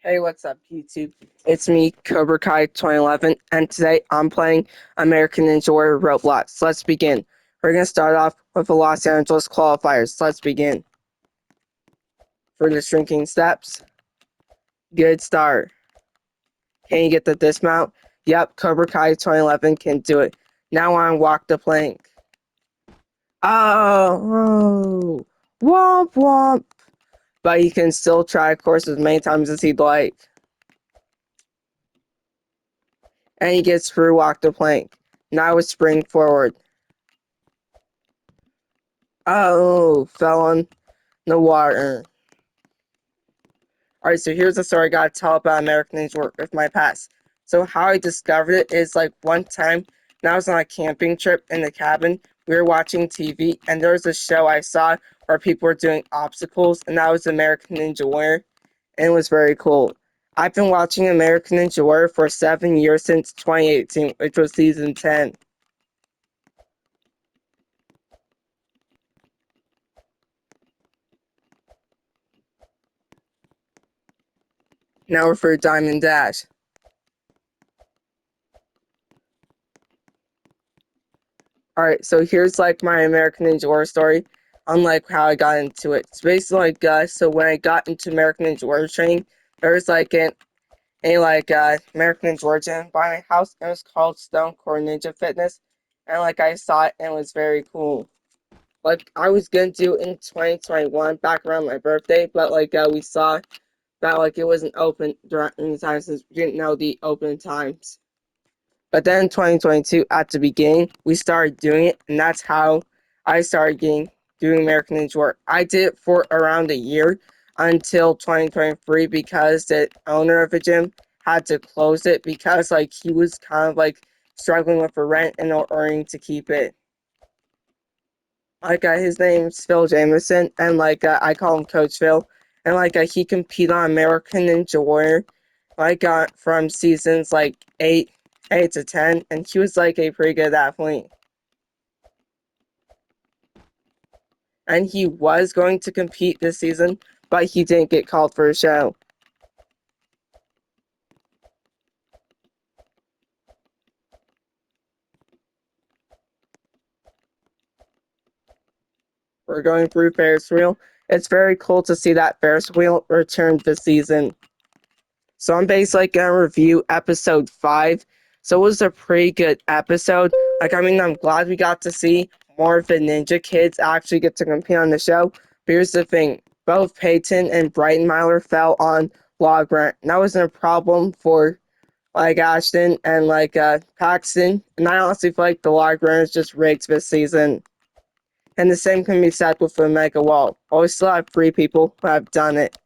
Hey, what's up, YouTube? It's me, Cobra Kai 2011, and today I'm playing American Ninja Warrior Roblox. Let's begin. We're going to start off with the Los Angeles qualifiers. Let's begin. For the shrinking steps, good start. Can you get the dismount? Yep, Cobra Kai 2011 can do it. Now on walk the plank. Oh, womp womp. But you can still try course as many times as he'd like. And he gets through walk the plank. Now it's spring forward. Oh, fell on the water. Alright, so here's the story I gotta tell about American Ninja Warrior with my past. So how I discovered it is like one time when I was on a camping trip in the cabin, we were watching TV and there was a show I saw where people were doing obstacles and that was American Ninja Warrior and it was very cool. I've been watching American Ninja Warrior for 7 years since 2018, which was season 10. Now we're for Diamond Dash. Alright, so here's like my American Ninja Warrior story, unlike how I got into it. It's basically like so when I got into American Ninja Warrior training, there was like American Ninja Warrior gym by my house, and it was called Stone Core Ninja Fitness, and like I saw it and it was very cool. Like I was gonna do it in 2021, back around my birthday, but we saw that like it wasn't open during the time since we didn't know the open times. But then in 2022, at the beginning, we started doing it, and that's how I started doing American Ninja Warrior. I did it for around a year until 2023 because the owner of the gym had to close it because like he was kind of like struggling with the rent and no earning to keep it. His name's Phil Jameson, and I call him Coach Phil, and he competed on American Ninja Warrior, from seasons like 8 to 10, and he was like a pretty good athlete. And he was going to compete this season, but he didn't get called for a show. We're going through Ferris wheel. It's very cool to see that Ferris wheel return this season. So I'm basically gonna review episode 5. So it was a pretty good episode. I'm glad we got to see more of the Ninja Kids actually get to compete on the show. But here's the thing: both Peyton and Brighton Myler fell on log rent. And that wasn't a problem for Ashton and Paxton. And I honestly feel like the log rent is just rigged this season. And the same can be said with the Mega Wall. We still have 3 people who have done it.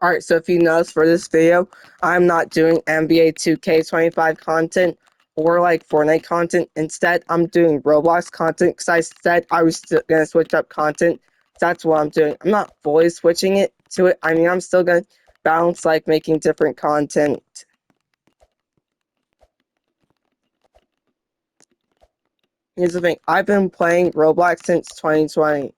Alright, so if you notice for this video, I'm not doing NBA 2K25 content or Fortnite content. Instead, I'm doing Roblox content because I said I was going to switch up content. So that's what I'm doing. I'm not fully switching it to it. I'm still going to balance making different content. Here's the thing. I've been playing Roblox since 2020.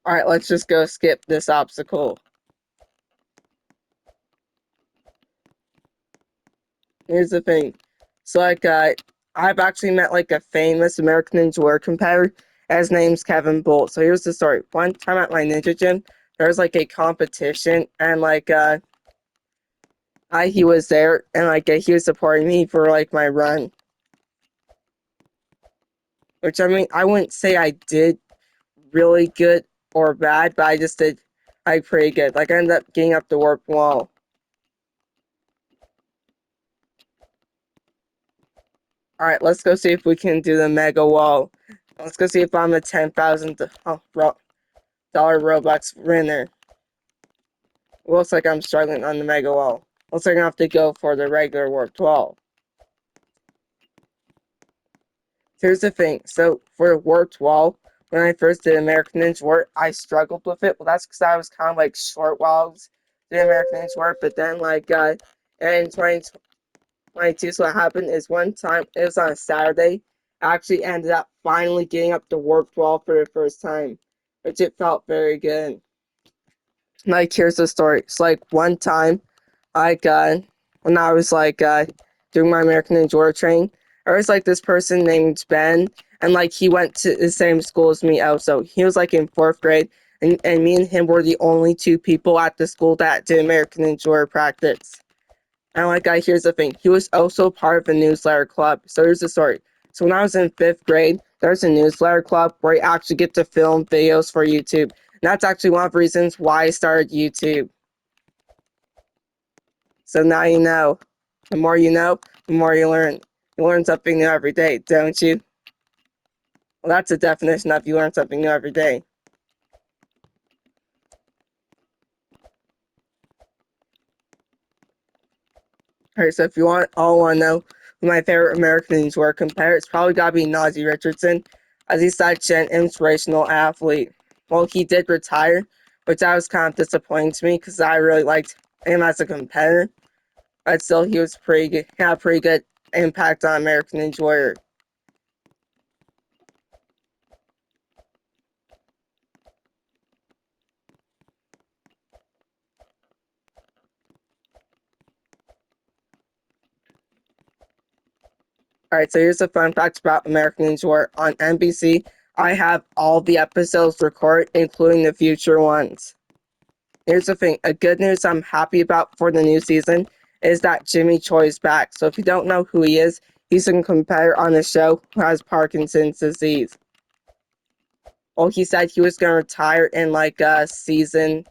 Alright, let's just go skip this obstacle. Here's the thing. So I've actually met a famous American Ninja Warrior competitor. His name's Kevin Bolt. So here's the story. One time at my ninja gym, there was a competition, and he was there, and he was supporting me for my run. Which I wouldn't say I did really good or bad, but I just did pretty good. I ended up getting up the warp wall. Alright, let's go see if we can do the mega wall. Let's go see if I'm a $10,000 Robux winner. Looks like I'm struggling on the mega wall. Looks like I have to go for the regular warped wall. Here's the thing. So for Warped Wall, when I first did American Ninja Warp, I struggled with it. Well, that's because I was kind of like short while I was doing American Ninja Warp. But then in 2022, so what happened is one time it was on a Saturday. I actually ended up finally getting up the Warped Wall for the first time, which it felt very good. Like here's the story. It's like one time, like when I was doing my American Ninja Warrior training, there was like this person named Ben, and like he went to the same school as me also. He was like in fourth grade, and me and him were the only two people at the school that did American Ninja Warrior practice. And like here's the thing, he was also part of a newsletter club. So here's the story. So when I was in fifth grade, there's a newsletter club where you actually get to film videos for YouTube. And that's actually one of the reasons why I started YouTube. So now you know. The more you know, the more you learn. You learn something new every day, don't you? Well, that's a definition of you learn something new every day. Alright, so if you all want to know who my favorite Americans were compared, it's probably got to be Najee Richardson, as he's such an inspirational athlete. Well, he did retire, which I was kind of disappointing to me because I really liked him as a competitor, but still he was pretty good. He had a pretty good impact on American Ninja Warrior. Alright, so here's a fun fact about American Ninja Warrior. On NBC, I have all the episodes recorded, including the future ones. Here's the thing, a good news I'm happy about for the new season is that Jimmy Choi is back. So if you don't know who he is, he's a competitor on the show who has Parkinson's disease. Well, he said he was going to retire in season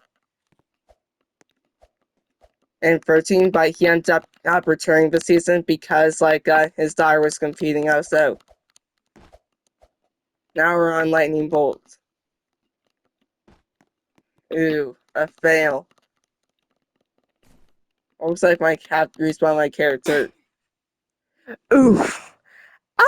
in 13, but he ended up not returning the season because his daughter was competing also. Now we're on Lightning Bolt. Ooh, a fail. Looks like my cat respawned my character. Oof. Ah!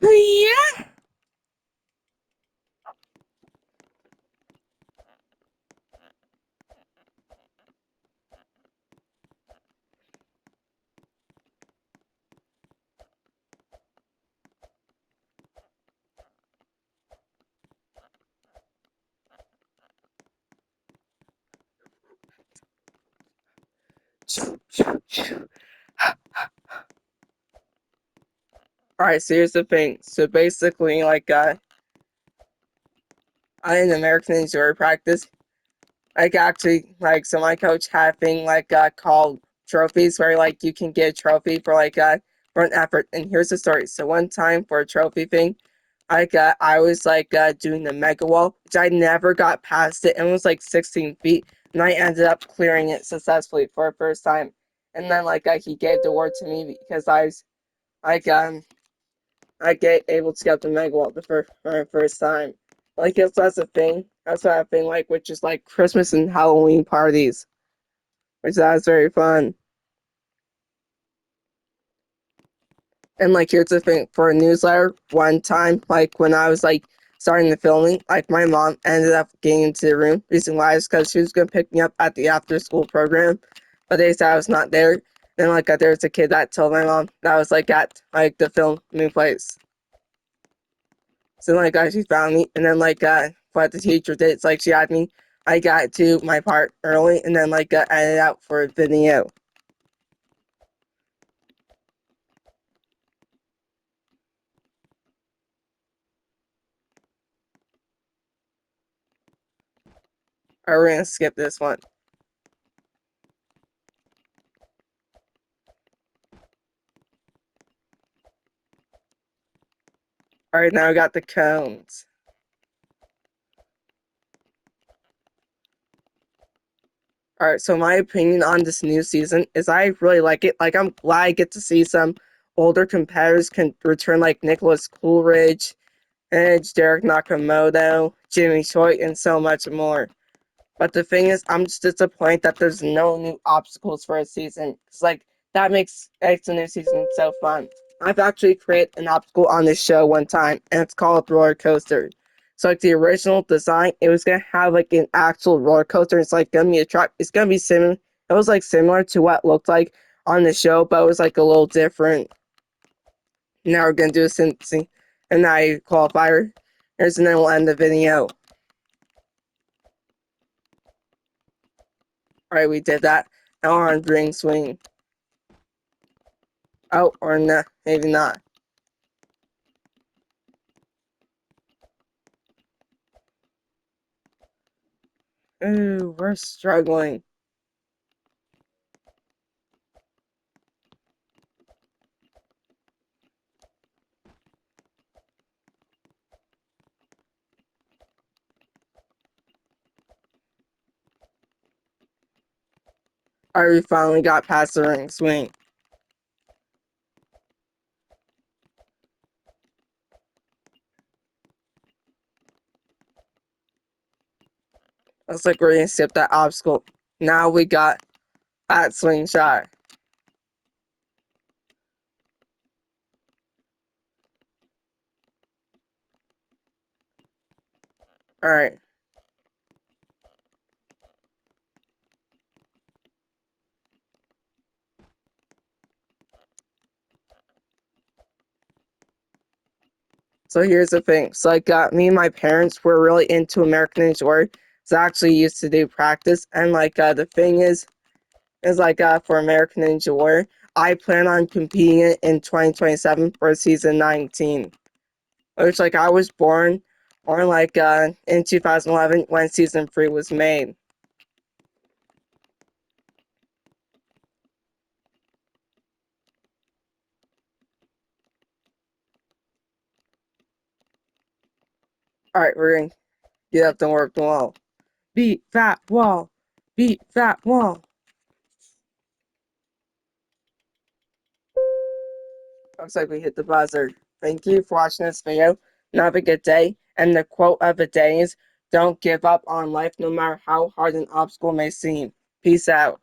Yeah. Alright, so here's the thing. So basically, I in American Injury practice, so my coach had a thing called trophies, where you can get a trophy for an effort. And here's the story. So one time for a trophy thing, I was doing the mega wall, which I never got past it, and it was like 16 feet, and I ended up clearing it successfully for the first time. And then he gave the award to me because like um I get able to get the mega wall for the first time. That's a thing. That's what I think which is like Christmas and Halloween parties, which that was very fun. And here's the thing for a newsletter. One time, when I was starting the filming, my mom ended up getting into the room. Reason why is because she was gonna pick me up at the after school program, but they said I was not there. Then there was a kid that told my mom that I was at the filming place. So she found me, and then what the teacher did, it's she had me. I got to my part early, and then edited out for a video. Alright, we're gonna skip this one. Alright, now I got the cones. Alright, so my opinion on this new season is I really like it. I'm glad I get to see some older competitors can return, Nicholas Coolidge, Edge, Derek Nakamoto, Jimmy Choi, and so much more. But the thing is, I'm just disappointed that there's no new obstacles for a season. Cause like that makes a new season so fun. I've actually created an obstacle on this show one time, and it's called roller coaster. So like the original design, it was gonna have like an actual roller coaster. It's like gonna be a truck. It's gonna be similar. It was like similar to what it looked like on the show, but it was like a little different. Now we're gonna do a synthesis, and I qualifier. Here's and then we'll end the video. Alright, we did that. Now we're on ring swing. Oh, or no, maybe not. Ooh, we're struggling. Alright, we finally got past the ring swing. Looks like we're gonna skip that obstacle. Now we got that swing shot. Alright. So here's the thing. So like me and my parents were really into American Ninja Warrior. So I actually used to do practice, and like the thing is like for American Ninja Warrior, I plan on competing it in 2027 for season 19. Which like I was born or like in 2011 when season 3 was made. Alright, we're gonna get up and work the wall. Beat that wall. Beat that wall. Looks like we hit the buzzer. Thank you for watching this video. And have a good day. And the quote of the day is, don't give up on life no matter how hard an obstacle may seem. Peace out.